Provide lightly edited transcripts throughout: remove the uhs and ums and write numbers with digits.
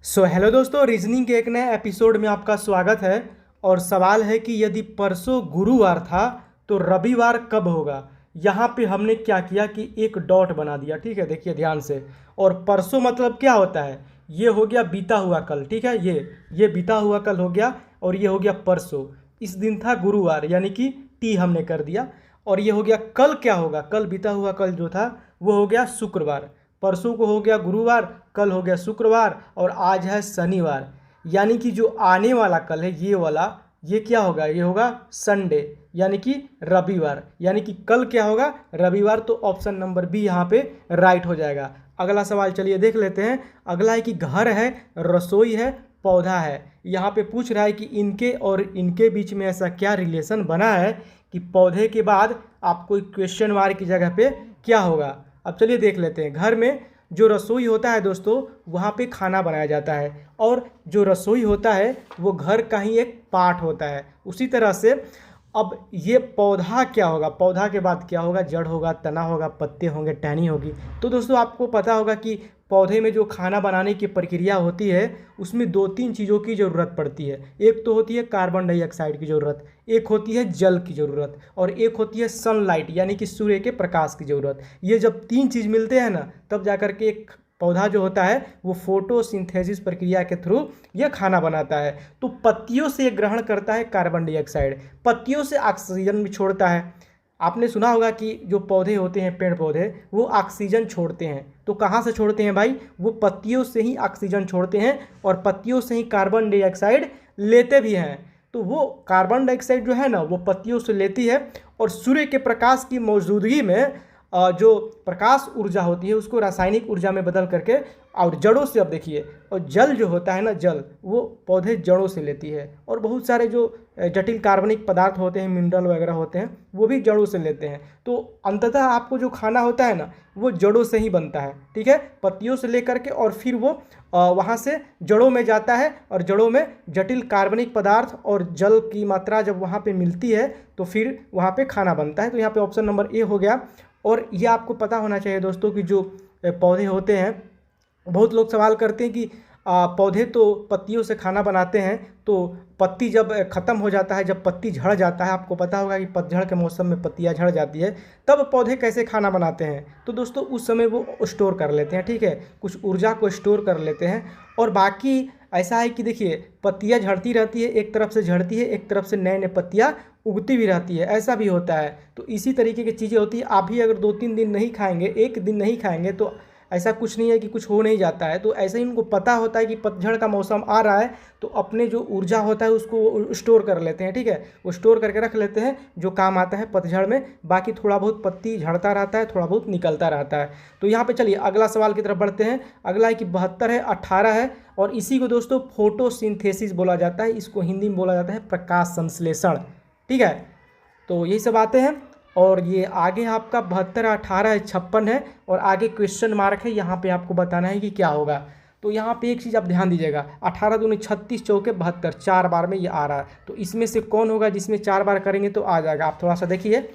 Hello दोस्तों, reasoning के एक नए एपिसोड में आपका स्वागत है। और सवाल है कि यदि परसों गुरुवार था तो रविवार कब होगा। यहाँ पे हमने क्या किया कि एक डॉट बना दिया। ठीक है, देखिए ध्यान से। और परसों मतलब क्या होता है, ये हो गया बीता हुआ कल। ठीक है, ये बीता हुआ कल हो गया और ये हो गया परसों। इस दिन था गुरुवार यानी कि टी हमने कर दिया। और ये हो गया कल। क्या होगा, कल बीता हुआ कल जो था वो हो गया शुक्रवार। परसों को हो गया गुरुवार, कल हो गया शुक्रवार और आज है शनिवार। यानी कि जो आने वाला कल है ये वाला, ये क्या होगा, ये होगा संडे यानी कि रविवार। यानी कि कल क्या होगा, रविवार। तो ऑप्शन नंबर बी यहाँ पे राइट हो जाएगा। अगला सवाल चलिए देख लेते हैं। अगला है कि घर है, रसोई है, पौधा है। यहाँ पे पूछ रहा है कि इनके और इनके बीच में ऐसा क्या रिलेशन बना है कि पौधे के बाद आपको क्वेश्चन मार्क की जगह पे क्या होगा। अब चलिए देख लेते हैं। घर में जो रसोई होता है दोस्तों, वहाँ पे खाना बनाया जाता है और जो रसोई होता है वो घर का ही एक पार्ट होता है। उसी तरह से अब ये पौधा क्या होगा, पौधा के बाद क्या होगा, जड़ होगा, तना होगा, पत्ते होंगे, टहनी होगी। तो दोस्तों आपको पता होगा कि पौधे में जो खाना बनाने की प्रक्रिया होती है उसमें दो तीन चीज़ों की ज़रूरत पड़ती है। एक तो होती है कार्बन डाइऑक्साइड की ज़रूरत, एक होती है जल की ज़रूरत और एक होती है सनलाइट यानी कि सूर्य के प्रकाश की ज़रूरत। ये जब तीन चीज़ मिलते हैं ना, तब जाकर के एक पौधा जो होता है वो फोटोसिंथेसिस प्रक्रिया के थ्रू यह खाना बनाता है। तो पत्तियों से ग्रहण करता है कार्बन डाइऑक्साइड, पत्तियों से ऑक्सीजन भी छोड़ता है। आपने सुना होगा कि जो पौधे होते हैं, पेड़ पौधे, वो ऑक्सीजन छोड़ते हैं। तो कहाँ से छोड़ते हैं भाई, वो पत्तियों से ही ऑक्सीजन छोड़ते हैं और पत्तियों से ही कार्बन डाइऑक्साइड लेते भी हैं। तो वो कार्बन डाइऑक्साइड जो है ना वो पत्तियों से लेती है और सूर्य के प्रकाश की मौजूदगी में जो प्रकाश ऊर्जा होती है उसको रासायनिक ऊर्जा में बदल करके और जड़ों से, अब देखिए, और जल जो होता है ना, जल वो पौधे जड़ों से लेती है। और बहुत सारे जो जटिल कार्बनिक पदार्थ होते हैं, मिनरल वगैरह होते हैं, वो भी जड़ों से लेते हैं। तो अंततः आपको जो खाना होता है ना वो जड़ों से ही बनता है। ठीक है, पत्तियों से लेकर के और फिर वो वहाँ से जड़ों में जाता है और जड़ों में जटिल कार्बनिक पदार्थ और जल की मात्रा जब वहाँ पे मिलती है तो फिर वहाँ पे खाना बनता है। तो यहाँ पे ऑप्शन नंबर ए हो गया। और ये आपको पता होना चाहिए दोस्तों कि जो पौधे होते हैं, बहुत लोग सवाल करते हैं कि पौधे तो पत्तियों से खाना बनाते हैं, तो पत्ती जब ख़त्म हो जाता है, जब पत्ती झड़ जाता है, आपको पता होगा कि पतझड़ के मौसम में पत्तियां झड़ जाती है, तब पौधे कैसे खाना बनाते हैं। तो दोस्तों उस समय वो स्टोर कर लेते हैं। ठीक है, कुछ ऊर्जा को स्टोर कर लेते हैं। और बाकी ऐसा है कि देखिए, पत्तियां झड़ती रहती है, एक तरफ से झड़ती है, एक तरफ से नए नए पत्तियां उगती भी रहती है, ऐसा भी होता है। तो इसी तरीके की चीज़ें होती है। आप भी अगर 2-3 दिन नहीं खाएंगे, एक दिन नहीं खाएंगे, तो ऐसा कुछ नहीं है कि कुछ हो नहीं जाता है। तो ऐसे ही उनको पता होता है कि पतझड़ का मौसम आ रहा है, तो अपने जो ऊर्जा होता है उसको स्टोर कर लेते हैं। ठीक है, वो स्टोर करके रख लेते हैं, जो काम आता है पतझड़ में। बाकी थोड़ा बहुत पत्ती झड़ता रहता है, थोड़ा बहुत निकलता रहता है। तो यहाँ पे चलिए अगला सवाल की तरफ बढ़ते हैं। अगला है कि 72 है, 18 है और इसी को दोस्तों फोटोसिंथेसिस बोला जाता है। इसको हिंदी में बोला जाता है प्रकाश संश्लेषण। ठीक है, तो यही सब आते हैं। और ये आगे आपका 72, 18 है, 56 है और आगे क्वेश्चन मार्क है। यहाँ पे आपको बताना है कि क्या होगा। तो यहाँ पे एक चीज़ आप ध्यान दीजिएगा, 18 दूनी 36, चौके 72, 4 बार में ये आ रहा है। तो इसमें से कौन होगा जिसमें 4 बार करेंगे तो आ जाएगा। आप थोड़ा सा देखिए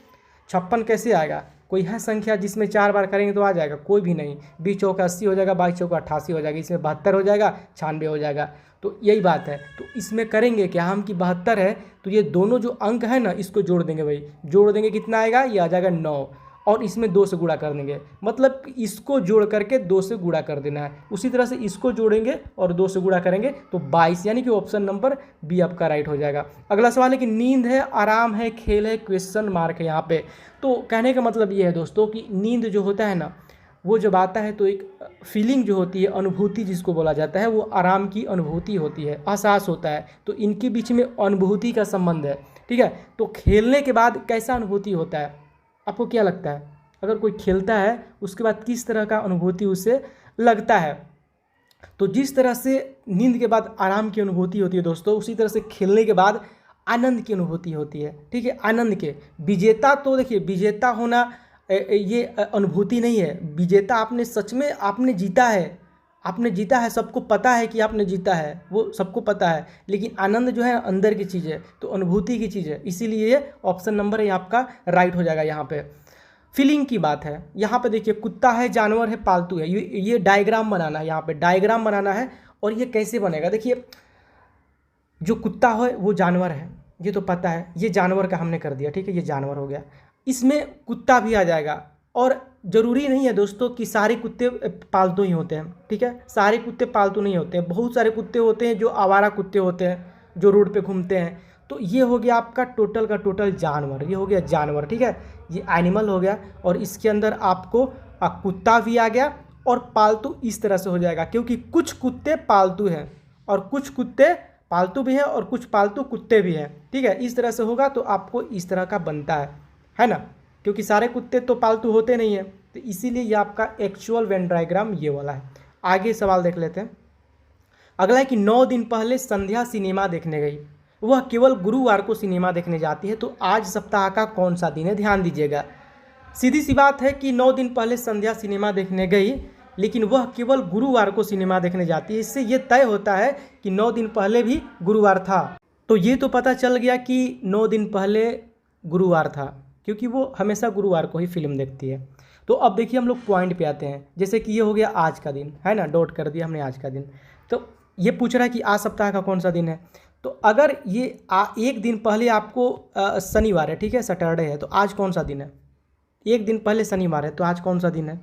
56 कैसे आएगा, कोई है संख्या जिसमें 4 बार करेंगे तो आ जाएगा, कोई भी नहीं। 20 चौका 80 हो जाएगा, 22 चौका 88 हो जाएगा, इसमें 72 हो जाएगा, 96 हो जाएगा। तो यही बात है। तो इसमें करेंगे क्या हम कि 72 है तो ये दोनों जो अंक है ना इसको जोड़ देंगे भाई। जोड़ देंगे, कितना आएगा, ये आ जाएगा 9 और इसमें 2 से गुणा कर देंगे। मतलब इसको जोड़ करके 2 से गुणा कर देना है। उसी तरह से इसको जोड़ेंगे और 2 से गुणा करेंगे तो 22, यानी कि ऑप्शन नंबर बी आपका राइट हो जाएगा। अगला सवाल है कि नींद है, आराम है, खेल है, क्वेश्चन मार्क है यहाँ पे। तो कहने का मतलब ये है दोस्तों कि नींद जो होता है ना, वो जब आता है तो एक फीलिंग जो होती है, अनुभूति जिसको बोला जाता है, वो आराम की अनुभूति होती है, एहसास होता है। तो इनके बीच में अनुभूति का संबंध है। ठीक है, तो खेलने के बाद कैसा अनुभूति होता है, आपको क्या लगता है? अगर कोई खेलता है उसके बाद किस तरह का अनुभूति उसे लगता है? तो जिस तरह से नींद के बाद आराम की अनुभूति होती है दोस्तों, उसी तरह से खेलने के बाद आनंद की अनुभूति होती है। ठीक है, आनंद के विजेता, तो देखिए विजेता होना ये अनुभूति नहीं है। विजेता आपने सच में आपने जीता है, आपने जीता है, सबको पता है कि आपने जीता है, वो सबको पता है। लेकिन आनंद जो है अंदर की चीज़ है, तो अनुभूति की चीज़ है, इसीलिए ऑप्शन नंबर है आपका राइट हो जाएगा। यहाँ पे फीलिंग की बात है। यहाँ पे देखिए कुत्ता है, जानवर है, पालतू है, ये डायग्राम बनाना है। यहाँ पे डायग्राम बनाना है और ये कैसे बनेगा? देखिए, जो कुत्ता है वो जानवर है, ये तो पता है, ये जानवर का हमने कर दिया, ठीक है, ये जानवर हो गया, इसमें कुत्ता भी आ जाएगा। और ज़रूरी नहीं है दोस्तों कि सारे कुत्ते पालतू ही होते हैं, ठीक है, सारे कुत्ते पालतू नहीं होते हैं, बहुत सारे कुत्ते होते हैं जो आवारा कुत्ते होते हैं, जो रोड पे घूमते हैं। तो ये हो गया आपका टोटल का टोटल जानवर, ये हो गया जानवर, ठीक है, ये एनिमल हो गया। और इसके अंदर आपको कुत्ता भी आ गया, और पालतू इस तरह से हो जाएगा, क्योंकि कुछ कुत्ते पालतू हैं और कुछ कुत्ते पालतू भी हैं और कुछ पालतू कुत्ते भी हैं, ठीक है, इस तरह से होगा। तो आपको इस तरह का बनता है ना, क्योंकि सारे कुत्ते तो पालतू होते नहीं हैं, तो इसीलिए ये आपका एक्चुअल वेन डायग्राम ये वाला है। आगे सवाल देख लेते हैं। अगला है कि 9 दिन पहले संध्या सिनेमा देखने गई, वह केवल गुरुवार को सिनेमा देखने जाती है, तो आज सप्ताह का कौन सा दिन है? ध्यान दीजिएगा, सीधी सी बात है कि 9 दिन पहले संध्या सिनेमा देखने गई, लेकिन वह केवल गुरुवार को सिनेमा देखने जाती है। इससे यह तय होता है कि 9 दिन पहले भी गुरुवार था। तो ये तो पता चल गया कि 9 दिन पहले गुरुवार था, क्योंकि वो हमेशा गुरुवार को ही फिल्म देखती है। तो अब देखिए हम लोग पॉइंट पे आते हैं, जैसे कि ये हो गया आज का दिन, है ना, डॉट कर दिया हमने आज का दिन। तो ये पूछ रहा है कि आज सप्ताह का कौन सा दिन है। तो अगर ये एक दिन पहले आपको शनिवार है, ठीक है, सैटरडे है, तो आज कौन सा दिन है? एक दिन पहले शनिवार है, तो आज कौन सा दिन है?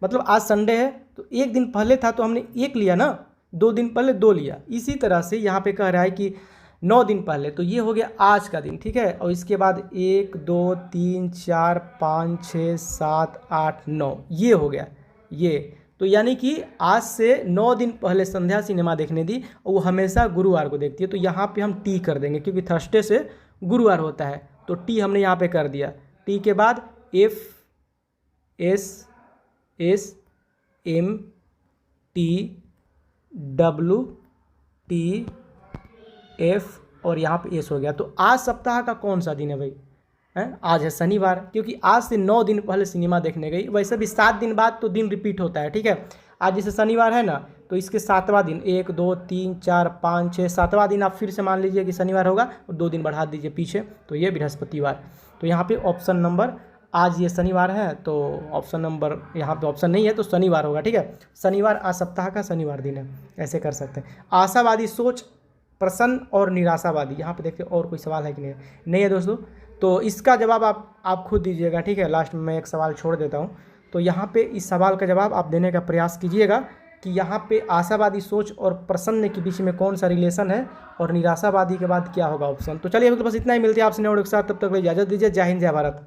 मतलब आज संडे है, तो एक दिन पहले था तो हमने एक लिया ना, 2 दिन पहले 2 लिया। इसी तरह से यहाँ पे कह रहा है कि 9 दिन पहले, तो ये हो गया आज का दिन, ठीक है। और इसके बाद 1 2 3 4 5 6 7 8 9 ये हो गया ये। तो यानी कि आज से 9 दिन पहले संध्या सिनेमा देखने दी, और वो हमेशा गुरुवार को देखती है। तो यहाँ पे हम टी कर देंगे, क्योंकि थर्सडे से गुरुवार होता है, तो टी हमने यहाँ पे कर दिया। टी के बाद F S S M T W T F और यहाँ पे S हो गया। तो आज सप्ताह का कौन सा दिन है भाई? हैं, आज है शनिवार, क्योंकि आज से 9 दिन पहले सिनेमा देखने गई। वैसे भी 7 दिन बाद तो दिन रिपीट होता है, ठीक है। आज जैसे शनिवार है ना, तो इसके 7वां दिन, 1 2 3 4 5 6 7वां दिन आप फिर से मान लीजिए कि शनिवार होगा, और 2 दिन बढ़ा दीजिए पीछे, तो ये बृहस्पतिवार। तो यहाँ पे ऑप्शन नंबर, आज ये शनिवार है तो ऑप्शन नंबर यहाँ पे ऑप्शन नहीं है, तो शनिवार होगा, ठीक है। शनिवार आज सप्ताह का शनिवार दिन है, ऐसे कर सकते हैं। आशावादी सोच, प्रसन्न और निराशावादी, यहाँ पे देखते हैं और कोई सवाल है कि नहीं? नहीं है दोस्तों, तो इसका जवाब आप खुद दीजिएगा, ठीक है। लास्ट में मैं एक सवाल छोड़ देता हूँ, तो यहाँ पे इस सवाल का जवाब आप देने का प्रयास कीजिएगा कि यहाँ पे आशावादी सोच और प्रसन्न के बीच में कौन सा रिलेशन है, और निराशावादी के बाद क्या होगा ऑप्शन। तो चलिए अभी तो बस इतना ही, मिलते हैं आपसे नए वीडियो के साथ, तब तक इजाज़त दीजिए। जय हिंद, जय भारत।